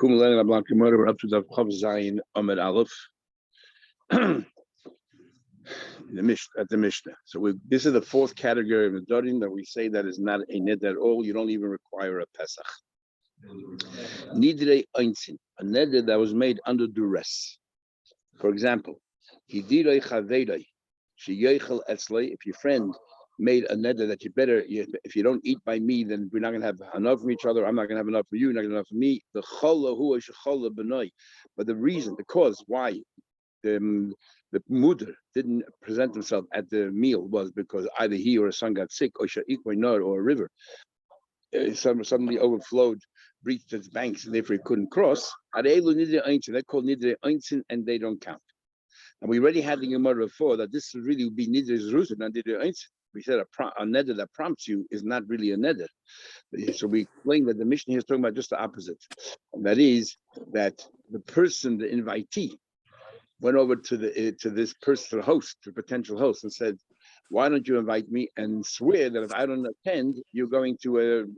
We're up to the Chav Zayin Amid Aleph, the Mishnah. So this is the fourth category of Nedarim that we say that is not a ned at all. You don't even require a Pesach. Nidrei Einzin, a ned that was made under duress. For example, if your friend made a neder that if you don't eat by me, then we're not going to have enough from each other. I'm not going to have enough for you. You're not going to have enough for me. The chola who is chola b'noi. But the cause why the mother didn't present himself at the meal was because either he or his son got sick, or or a river suddenly overflowed, breached its banks, and therefore he couldn't cross. They're called nidrei einzin, and they don't count. And we already had the Gemara before that this really would be nidrei zruzah, not nidrei einzin. We said a neder that prompts you is not really a neder. So we explained that the Mishnah here is talking about just the opposite. And that is that the person, the invitee, went over to this person, to the host, to the potential host, and said, "Why don't you invite me and swear that if I don't attend, you're going to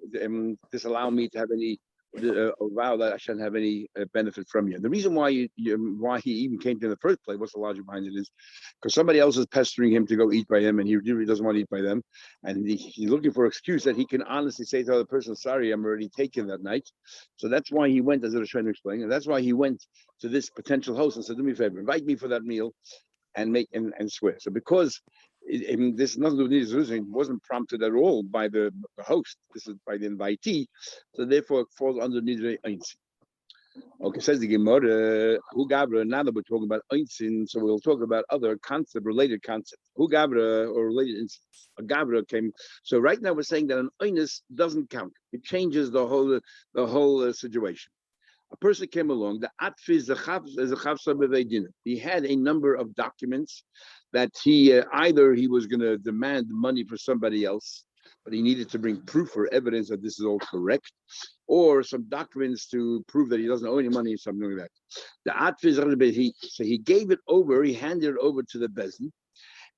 disallow me to have any vow that I shouldn't have any benefit from you." The reason why why he even came to in the first place, what's the logic behind it, is because somebody else is pestering him to go eat by him, and he really doesn't want to eat by them, and he's looking for an excuse that he can honestly say to the other person, "Sorry, I'm already taken that night." So that's why he went, as I was trying to explain, and that's why he went to this potential host and said, "Do me a favor, invite me for that meal, and make and swear." So because this nothing to do with it wasn't prompted at all by the host. This is by the invitee, so therefore it falls under nidrei einzin. Okay, says the Gemara, who gabra. Now that we're talking about einzin, so we'll talk about other related concepts. Who gabra or related incidents. A gabra came. So right now we're saying that an einus doesn't count. It changes the whole situation. A person came along. The atfiz is a chavsa b'veidin. He had a number of documents that either he was going to demand money for somebody else, but he needed to bring proof or evidence that this is all correct, or some documents to prove that he doesn't owe any money, something like that. The atfiz, so he gave it over. He handed it over to the bezin.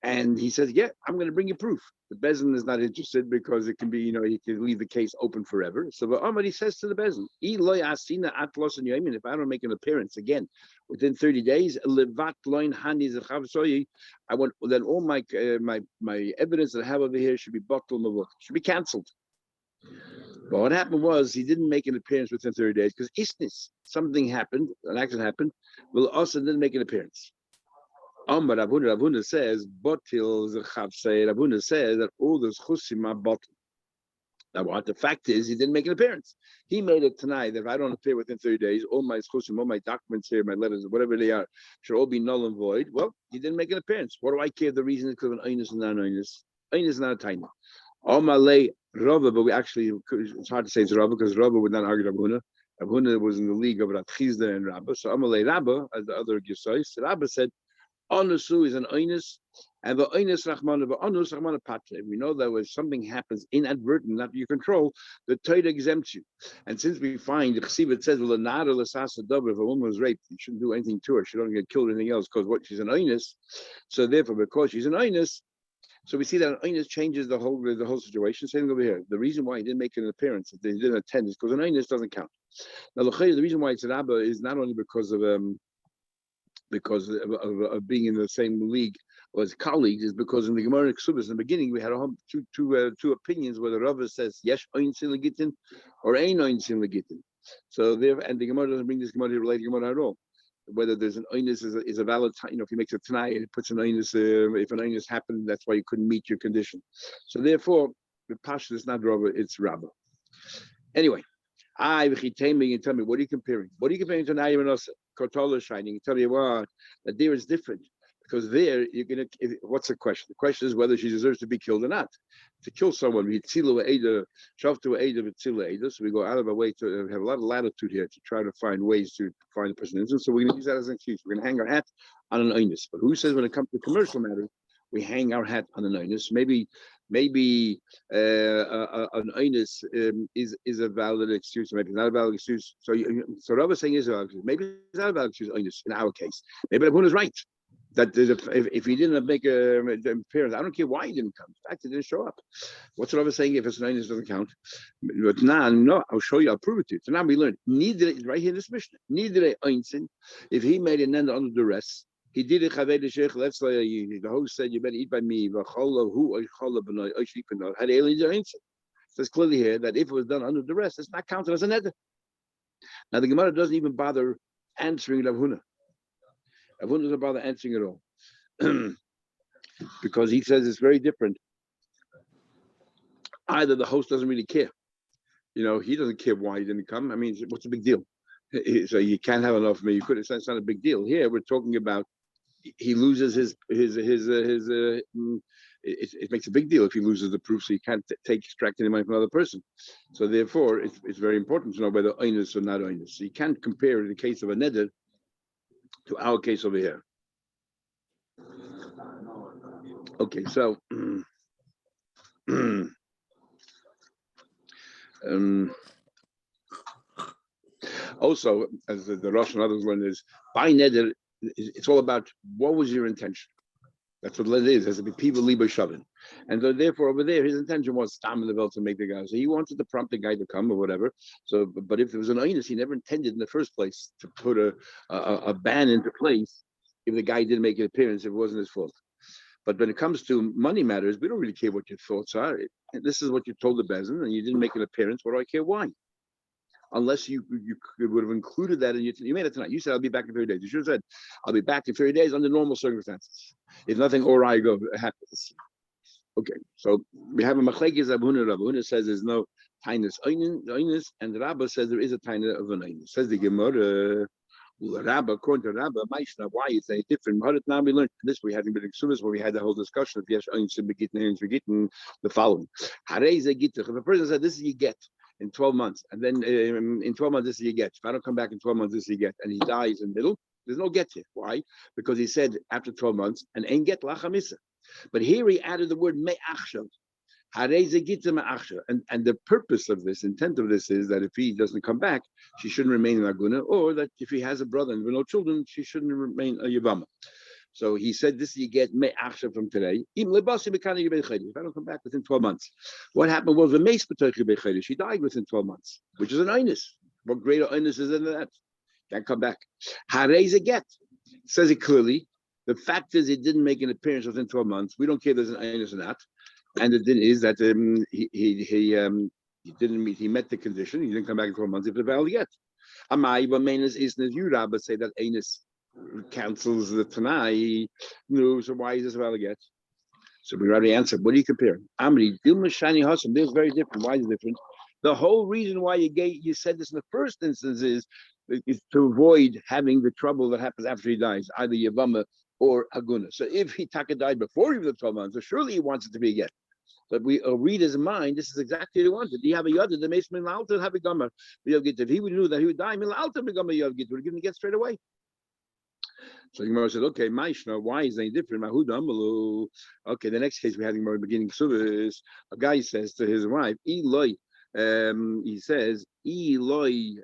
And he says, "Yeah, I'm going to bring you proof." The bezin is not interested because it can be, he can leave the case open forever. So he says to the bezin, "If I don't make an appearance again within 30 days, I want then all my evidence that I have over here should be bottled, should be cancelled." But what happened was he didn't make an appearance within 30 days because isnis, something happened, an accident happened. Well, also didn't make an appearance. But Rabuna says, Rabuna says that all those chusim are bottled. Now, what the fact is, he didn't make an appearance. He made it tonight that if I don't appear within 30 days, all my chusim, all my documents here, my letters, whatever they are, should all be null and void. Well, he didn't make an appearance. What do I care? The reason is because of an einus and non-einus. Einus is not a tiny. Amalei Rava, but it's hard to say it's Rava because Rava would not argue Rabuna. Rabuna was in the league of Rav Chizda and Rabba. So Amalei Rabba, as the other Gisais, Rabba said, Onusu is an einus, and the einus rachmana v'onus rachmana patre. We know that when something happens inadvertent, not your control, the Torah exempts you. And since we find the Chesiv says, "Well, if a woman was raped, you shouldn't do anything to her. She don't get killed or anything else because she's an einus." So therefore, because she's an einus, so we see that an einus changes the whole situation. Same over here. The reason why he didn't make an appearance, that he didn't attend, is because an einus doesn't count. Now, the reason why it's Rabba is not only because of being in the same league as colleagues, is because in the Gemara Ksubas in the beginning we had two opinions whether Rava says yesh einzin legitin or ein einzin legitin. So there, and the Gemara doesn't bring this Gemara related Gemara at all. Whether there's an einus is a valid time, if he makes it tonight, it puts an einus. If an einus happened, that's why you couldn't meet your condition. So therefore, the pasha is not Rava, it's Rabba. Anyway. You tell me, what are you comparing? What are you comparing to Nayim and Osa? Kotola shining. You tell me what that there is different. Because there you're gonna what's the question? The question is whether she deserves to be killed or not. To kill someone, so we go out of our way to have a lot of latitude here to try to find ways to find the person innocent. So we're gonna use that as an excuse. We're gonna hang our hat on an einus. But who says when it comes to commercial matters, we hang our hat on an einus? Maybe an einus is a valid excuse, maybe it's not a valid excuse. So Rav is saying is a valid excuse. Maybe it's not a valid excuse, einus, in our case. Maybe Rabun is right. that if he didn't make a appearance, I don't care why he didn't come. In fact, he didn't show up. What's Rava saying? If it's an Einis, doesn't count. But now, no, I'll show you. I'll prove it to you. So now we learn. Neither right here in this Mishnah. Neither Einsin, if he made an end under duress, he did it. Let's say the host said, "You better eat by me." So it's clearly here that if it was done under duress, it's not counted as a neder. Now the Gemara doesn't even bother answering Rav Huna. Rav Huna doesn't bother answering at all because he says it's very different. Either the host doesn't really care, he doesn't care why he didn't come. I mean, what's the big deal? So you can't have enough of me. You couldn't. It's not a big deal. Here we're talking about he loses his. It makes a big deal if he loses the proof, so you can't extract any money from another person. So therefore, it's very important to know whether oinus or not oinus. So you can't compare the case of a neder to our case over here. Okay, so also, as the Rosh and others learn, is by neder, it's all about what was your intention. That's what it is. Has to be people liba shavin, and so therefore over there his intention was stam in the belt to make the guy. So he wanted to prompt the guy to come or whatever. So, but if there was an oinus, he never intended in the first place to put a ban into place if the guy didn't make an appearance if it wasn't his fault. But when it comes to money matters, we don't really care what your thoughts are. This is what you told the bezin, and you didn't make an appearance. What do I care why? Unless you would have included that in you made it tonight. You said I'll be back in 30 days. You should have said I'll be back in 30 days under normal circumstances. If nothing or I go happens. Okay, so we have a machlekes Rav Huna. Rav Huna says there's no tainus oinus, and Rabba says there is a tainus of an oinus. Says the Gemara. Rabba, according to Rabba, Maishna, why is it different? Now we learned this. We hadn't been in Ksubas where we had the whole discussion of yes, the following. If a person said this is you get in 12 months, and then in 12 months this is you get. If I don't come back in 12 months, this is you get, and he dies in the middle. There's no get here. Why? Because he said after 12 months, and ain't get lachamisa. But here he added the word me'achshav. And the purpose of this, intent of this, is that if he doesn't come back, she shouldn't remain in Aguna, or that if he has a brother and no children, she shouldn't remain a Yavama. So he said this you get me'achshav from today. If I don't come back within 12 months. What happened was the mace she died within 12 months, which is an einus. What greater einus is than that? Can't come back. Harei get. Says it clearly. The fact is, it didn't make an appearance within 12 months. We don't care if there's an einus or not. And the thing is that he didn't meet. He met the condition. He didn't come back in 12 months. If the value yet, Amai Bamenis is you Rabba say that Anus cancels the Tanai. No, so why is this value yet? So we already answered. What do you compare? Amri Dilma Shani Hassan. This is very different. Why is it different? The whole reason why you said this in the first instance is to avoid having the trouble that happens after he dies, either Yavama or Aguna. So if he Taka died before even the 12 months, so surely he wants it to be a get. But we read his mind, this is exactly what he wanted. Do you have a yada, the mace min alta have a gamma. If he would knew that he would die, min alta be gamma yad git, would have given the get straight away. So Gemara said, okay, Maishna, why is it different? Okay, the next case we had in the beginning is a guy says to his wife, Eloi, he says, Eloi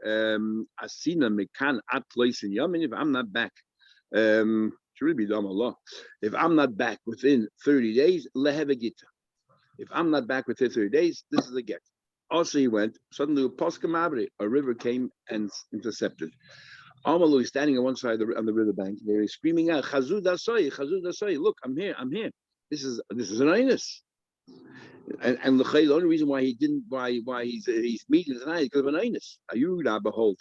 asina mekan at loisin yamin, if I'm not back. If I'm not back within 30 days, lehevegita. If I'm not back within 30 days, this is a get. Also, he went, suddenly a river came and intercepted. Amalu is standing on one side on the riverbank. They're screaming out, Chazud Asoi, look, I'm here. This is an einus. And the only reason why he's meeting tonight is because of an einus. Ayuda, behold,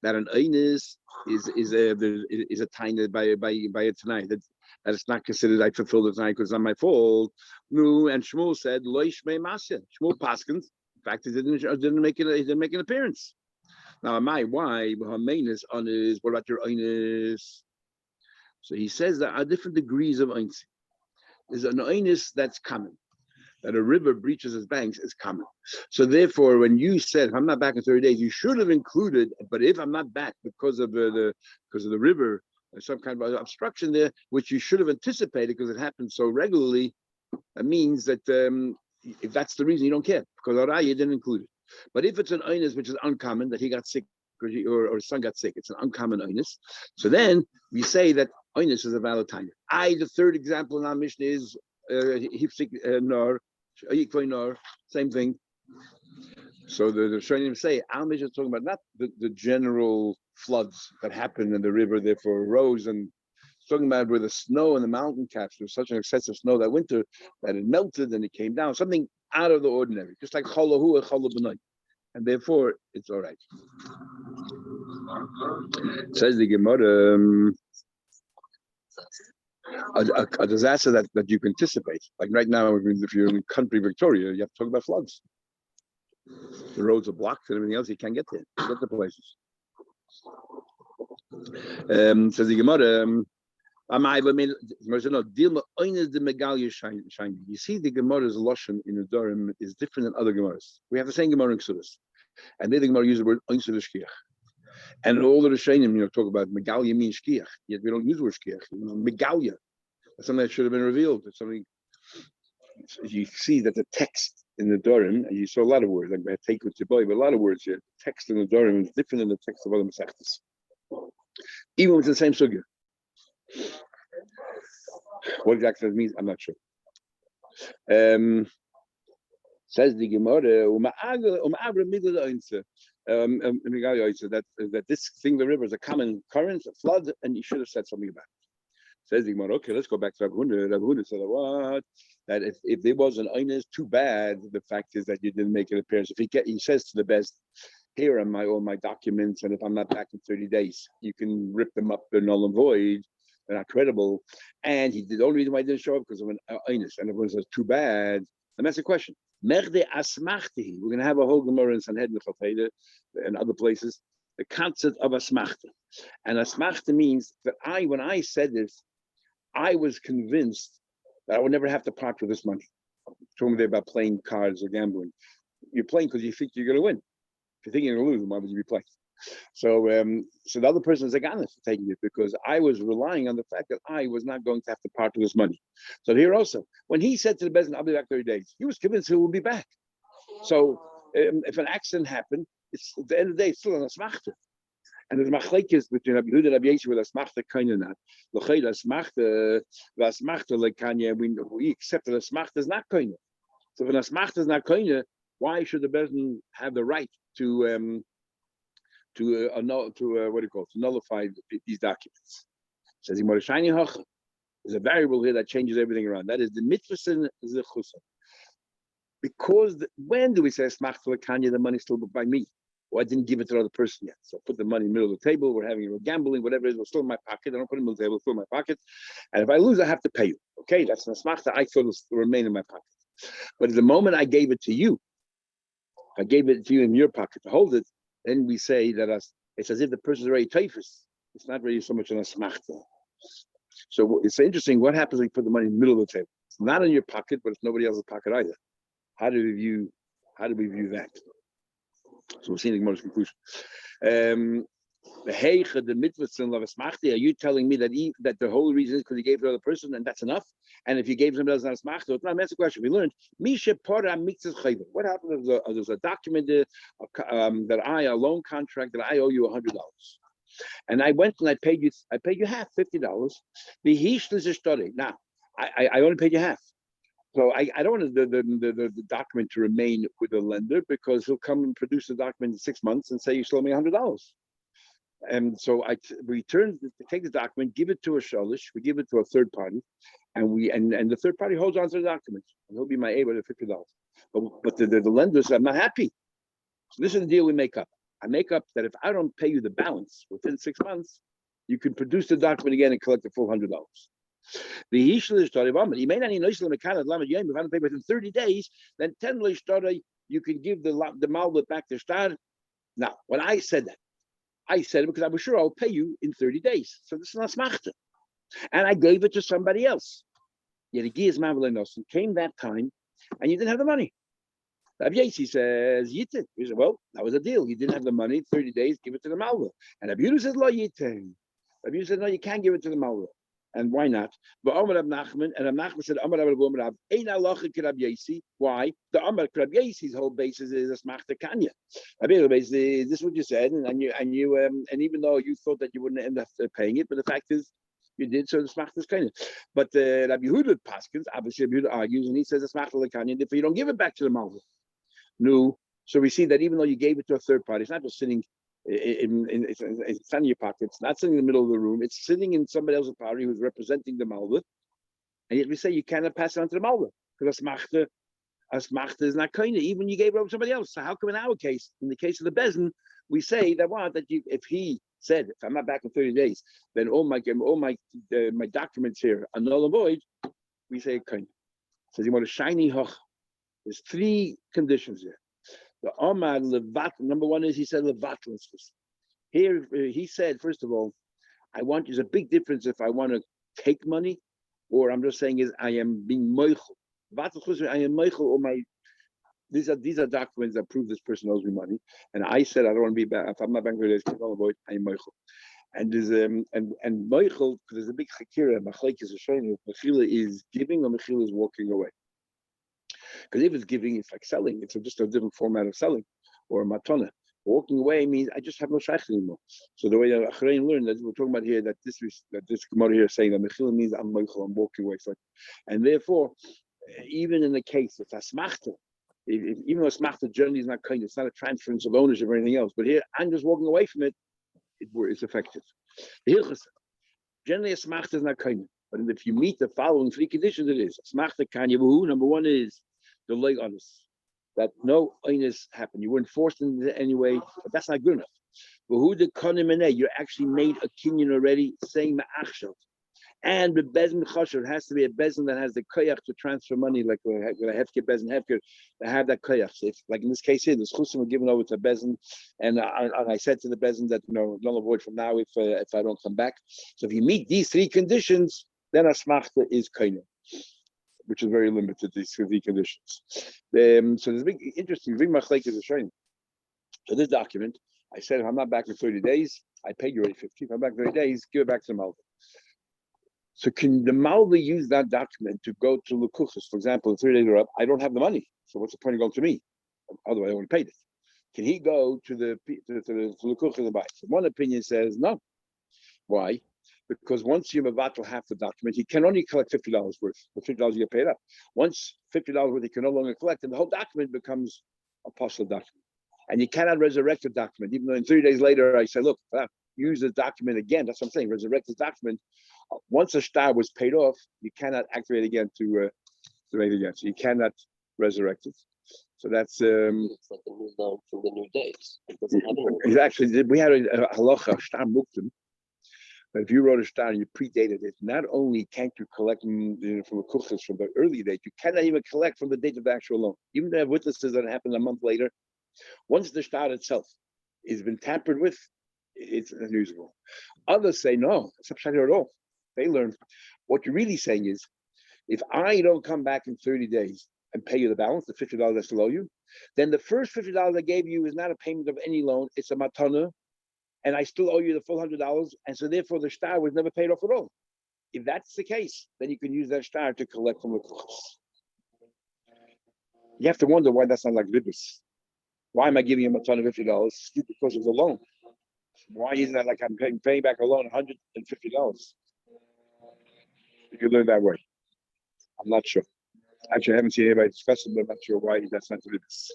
that an einus is a tiny by a tonight that it's not considered I fulfilled the tonight because it's not my fault. No, and Shmuel said loish me masya. Shmuel paskins. In fact, he didn't make an appearance. Now, why Hamanus on his? What about your einus? So he says there are different degrees of einus. There's an einus that's common. That a river breaches its banks is common. So therefore, when you said, if I'm not back in 30 days, you should have included, but if I'm not back because of the river, some kind of obstruction there, which you should have anticipated because it happens so regularly, that means that if that's the reason, you don't care, because you didn't include it. But if it's an einus, which is uncommon, that he got sick or his son got sick, it's an uncommon einus. So then we say that Oinus is a valid time. The third example in our Mishnah is Hipsik Nor, Nor, same thing. So the Rishonim say our Mishnah is talking about not the general floods that happened in the river, therefore rose, and it's talking about where the snow and the mountain caps, there was such an excessive snow that winter that it melted and it came down, something out of the ordinary, just like Cholahu and Cholah B'nai. And therefore it's all right. Says the Gemara, a disaster that you can anticipate. Like right now, if you're in country Victoria, you have to talk about floods. The roads are blocked and everything else, you can't get there. You get the places. Says the Gemara, you see the Gemara's Lashon in the Nedarim is different than other Gemaras. We have the same Gemara in Ksudus. And then the Gemara uses the word Ein Shkiach. And all the Rishonim, talk about Megalia means Shkiach. Yet we don't use the word Shkiach. Megalia. That's something that should have been revealed. It's something. You see that the text in the Nedarim, and you saw a lot of words, like I take with Tiboy, but a lot of words here. The text in the Nedarim is different than the text of other Masechtas. Even with the same sugya. What exactly that means, I'm not sure. Says the Gemara, that this thing, the river, is a common current, a flood, and you should have said something about it. Says the Gemara, okay, let's go back to Rav Huna. Rav Huna said, what? That if there was an oinus, too bad. The fact is that you didn't make an appearance. He says to the best, here are all my documents, and if I'm not back in 30 days, you can rip them up, they're null and void, they're not credible. And the only reason why he didn't show up because of an oinus, and everyone says, too bad. And that's the question. Merde asmachti. We're going to have a whole Gemara in Sanhedrin Chalfeda and other places. The concept of asmachta. And asmachta means that when I said this, I was convinced that I would never have to part with this money. Talking there about playing cards or gambling. You're playing because you think you're going to win. If you think you're going to lose, why would you be playing? So the other person is against taking it because I was relying on the fact that I was not going to have to part with this money. So here also, when he said to the Bezin, I'll be back 30 days, he was convinced he would be back. So if an accident happened, it's at the end of the day, it's still an asmachta. And there's machlekes between Rabbi Yehuda and Rabbi Yossi with asmachta kind of not. L'chayda asmachta like Kanye, we accept that asmachta is not kind of. So if an asmachta is not kind of, why should the Bezin have the right to nullify these documents? Says he there's a variable here that changes everything around. That is the mitzvah zechusa. Because when do we say smachta lekanya? The money's still by me. Well, I didn't give it to the other person yet. So I put the money in the middle of the table. We're having gambling, whatever it is. It's still in my pocket. I don't put it in the middle of the table. It's still in my pocket. And if I lose, I have to pay you. Okay, that's an smachta. I thought it will remain in my pocket. But at the moment I gave it to you, I gave it to you in your pocket to hold it. Then we say that it's as if the person's already typhus. It's not really so much an asmachta. So it's interesting. What happens when you put the money in the middle of the table? It's not in your pocket, but it's nobody else's pocket either. How do we view that? So we're seeing the Gemara's conclusion. The mitzvah of asmachta. Are you telling me that the whole reason is because he gave it to the other person and that's enough? And if you gave somebody else an asmachta, it's not. That's the question. We learned misha para mitzvah chayva. What happens if there's a document that a loan contract that I owe you $100, and I went and I paid you half, $50. The hish is a study. Now I only paid you half. So I don't want the document to remain with the lender because he'll come and produce the document in 6 months and say you still owe me $100. And so we take the document, give it to a shalish, we give it to a third party, and the third party holds on to the document, and he'll be my able to $50. But the lender said, I'm not happy. So this is the deal we make up. I make up that if I don't pay you the balance within 6 months, you can produce the document again and collect the full $100. The Hishlish story of Amad, you may not need if I don't pay within 30 days, then 10 story, you can give the malbut back to Star. Now, when I said that, I said it because I was sure I'll pay you in 30 days. So this is not smachta. And I gave it to somebody else. Yet came that time and you didn't have the money. Rabbi Yossi says, Yitin. He said, well, that was a deal. You didn't have the money, 30 days, give it to the malva. And Rabbi Yehuda says, Lo Yitin. Rabbi Yehuda said, no, you can't give it to the malva. And why not? But Amar Rab Nachman, and Rab Nachman said, Amar Rab Rab, Ein halacha ki Rabbi Yossi. Why? The Amar Rabbi Yossi's whole basis is a smachta kanya. This is what you said, and even though you thought that you wouldn't end up paying it, but the fact is, you did, so the smachta is kind of. But Rabbi Yehuda Paskins, obviously Rabbi Yehuda argues, and he says the smachta lekanya, if you don't give it back to the malva. No. So we see that even though you gave it to a third party, it's not just sitting it's not in your pocket, it's not sitting in the middle of the room, it's sitting in somebody else's party who's representing the malva. And yet we say you cannot pass it on to the malva because asmachta is not kind of, even you gave it over to somebody else. So how come in our case, in the case of the bezin, we say that if he said, if I'm not back in 30 days, then all my documents here are null and void, we say kind. Says you want a shiny hoch. There's three conditions here. The Omar levat, number one is he said levatlis. Here he said, first of all, there's a big difference if I want to take money, or I'm just saying is I am being moichel. I am moichel, or these are documents that prove this person owes me money. And I said I don't want to be back. If I'm not back there, I am moichel. And there's and moichel, there's a big chakira. Machlek is a shayna. Mechila is giving, or mechila is walking away. Because if it's giving, it's like selling. It's just a different format of selling, or a matana. Walking away means I just have no shaykh anymore. So the way that Achrein learned that we're talking about here, that this Gemara here is saying that mechila means I'm walking away. And therefore, even in the case of asmachta, even though asmachta generally is not kind, it's not a transference of ownership or anything else. But here, I'm just walking away from it. It's effective. Generally, asmachta is not kind. But if you meet the following three conditions, it is asmachta kan yavu. Number one is the leg honest, that no onus happened. You weren't forced into any way, but that's not good enough. But who the konim, you actually made a kinyan already, saying ma'achshav. And the bezin chosher, it has to be a bezin that has the koyach to transfer money, like with a hefker bezin hefker, to have that koyach. So if, like in this case here, the chusim were given over to bezin, and I said to the bezin that null and void from now if I don't come back. So if you meet these three conditions, then asmachta is koine, which is very limited, these three conditions. So there's a big interesting big machlek is a shayna. So this document, I said if I'm not back in 30 days, I paid you already 50. If I'm back in 30 days, give it back to the malva. So can the malva use that document to go to Lukuchas? For example, 3 days are up, I don't have the money. So what's the point of going to me? Otherwise, I only paid it. Can he go to the Lukuchas and buy? So one opinion says no. Why? Because once you mevatel half the document, he can only collect $50 worth. The $50 you get paid up. Once $50 worth, he can no longer collect, and the whole document becomes a partial document. And you cannot resurrect the document, even though in 3 days later I say, look, use the document again. That's what I'm saying. Resurrect the document. Once a star was paid off, you cannot activate again to make it again. So you cannot resurrect it. So that's it's like the new loan from the new days. It doesn't have any. Actually, we had a halacha star muktim. But if you wrote a star and you predated it, not only can't you collect from the kuchas from the early date, you cannot even collect from the date of the actual loan. Even if they have witnesses that happened a month later, once the star itself has been tampered with, it's unusable. Others say no, it's upside down at all. They learn. What you're really saying is, if I don't come back in 30 days and pay you the balance, the $50 I still owe you, then the first $50 I gave you is not a payment of any loan, it's a matana, and I still owe you the full $100, and so therefore the star was never paid off at all. If that's the case, then you can use that star to collect from the kuchas. You have to wonder why that's not like ribbis. Why am I giving him a ton of $50? Because of the loan. Why isn't that like I'm paying back a loan $150? You can learn that way. I'm not sure. Actually, I haven't seen anybody discuss it, but I'm not sure why that's not ribbis.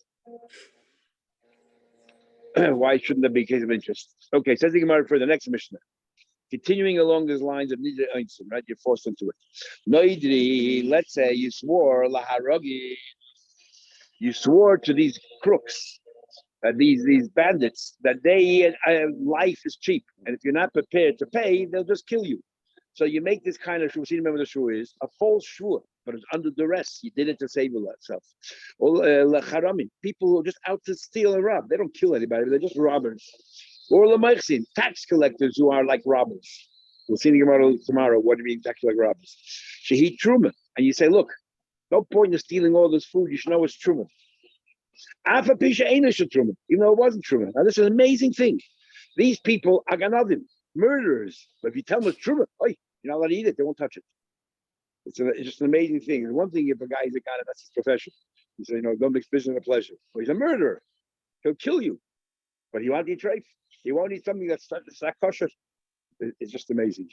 Why shouldn't that be a case of interest? Okay, says the Gemara for the next Mishnah. Continuing along these lines of Nidre Einstein, right? You're forced into it. Noidri, let's say you swore laharagi. You swore to these crooks, these bandits, that they life is cheap, and if you're not prepared to pay, they'll just kill you. So you make this kind of shua. See, remember the shua is a false shua, but it's under duress. You did it to save yourself. Or lacharami, people who are just out to steal and rob. They don't kill anybody; they're just robbers. Or lameichsin, tax collectors who are like robbers. We'll see tomorrow. What do you mean tax like robbers? Shehit truma, and you say, look, no point in stealing all this food. You should know it's truma. Afa pisha ain't truma, even though it wasn't truma. Now this is an amazing thing. These people are ganadim, murderers. But if you tell them it's truma, you're not allowed to eat it. They won't touch it. It's just an amazing thing. It's one thing if a guy is a god, that's his profession. You say, don't mix business with pleasure. Well, he's a murderer. He'll kill you. But he won't eat treif. He won't eat something that's not kosher. It's just amazing.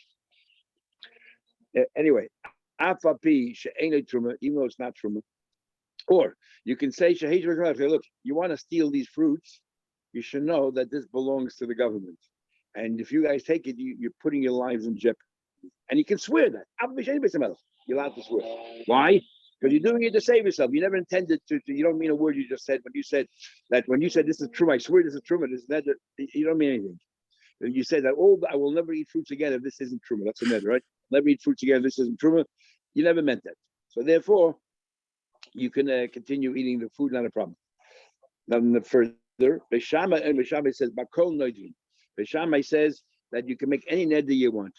Anyway, afapi she'enei truma, even though it's not truma. Or you can say, look, you want to steal these fruits, you should know that this belongs to the government. And if you guys take it, you're putting your lives in jeopardy. And you can swear that. You're allowed to swear. Why? Because you're doing it to save yourself. You never intended to. You don't mean a word you just said. When you said this is true, I swear this is true. This is that. You don't mean anything. You said that, I will never eat fruits again if this isn't true. That's a net, right? Never eat fruits again if this isn't true. You never meant that. So therefore, you can continue eating the food, not a problem. Then further, Beishamai says, Bakol Noidin. Beishamai says that you can make any neder you want.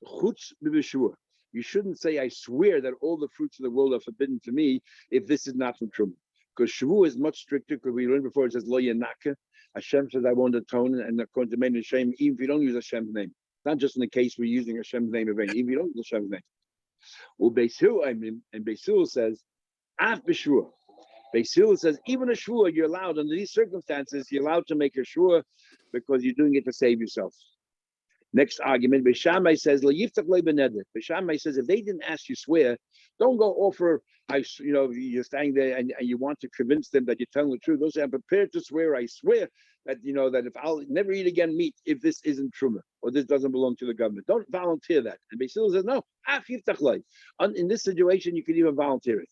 Chutz b'beshua. You shouldn't say, I swear that all the fruits of the world are forbidden to me if this is not from Truma. Because Shavu is much stricter, because we learned before, it says, Lo Yanaka. Hashem says, I won't atone, and according to men and shame, even if you don't use Hashem's name. Not just in the case we're using Hashem's name in vain, even if you don't use Hashem's name. Well, and Beisil says, Af b'shua. Beisil says, even a shua, you're allowed, under these circumstances, you're allowed to make a shua because you're doing it to save yourself. Next argument, Beishamai says, Beishamai says, if they didn't ask you swear, don't go offer, you're standing there and you want to convince them that you're telling the truth. Those say, I'm prepared to swear, I swear that, that if I'll never eat again meat, if this isn't truma, or this doesn't belong to the government. Don't volunteer that. And Beisil says, no, in this situation, you can even volunteer it.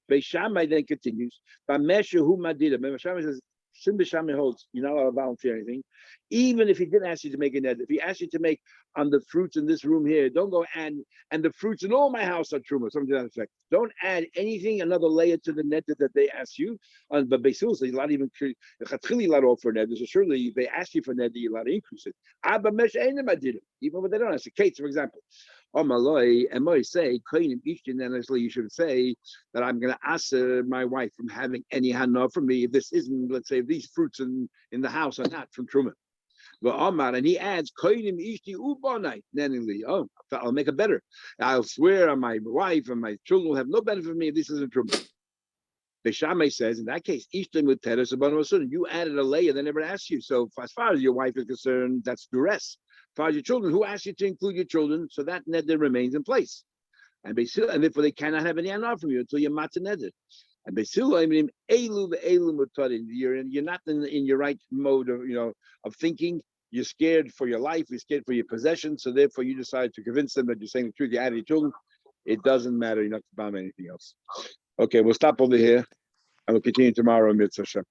Beishamai then continues, Beishamai says, Shin Beishamai holds, you're not allowed to volunteer anything. Even if he didn't ask you to make a neder, if he asked you to make on the fruits in this room here, don't go and the fruits in all my house are truma, something to that effect. Don't add anything, another layer to the neder that they ask you. But Beisil says, you're not even allowed to offer neder. So surely if they ask you for neder, you're allowed to increase it. Even when they don't ask you. Kate, for example. You should say that I'm going to ask my wife from having any hana from me if this isn't, let's say, if these fruits in the house are not from Truma. And he adds, I'll make it better. I'll swear on my wife and my children will have no benefit from me if this isn't Truma. Beishamai says, in that case, you added a layer they never asked you. So as far as your wife is concerned, that's duress. As far as your children, who asked you to include your children, so that neder remains in place. And therefore they cannot have any honor from you until you're matzah neder. And you're not in your right mode of thinking. You're scared for your life. You're scared for your possessions. So therefore you decide to convince them that you're saying the truth. You added your children. It doesn't matter. You're not to bomb anything else. Okay, we'll stop over here and we'll continue tomorrow. Mitzvah Hashem.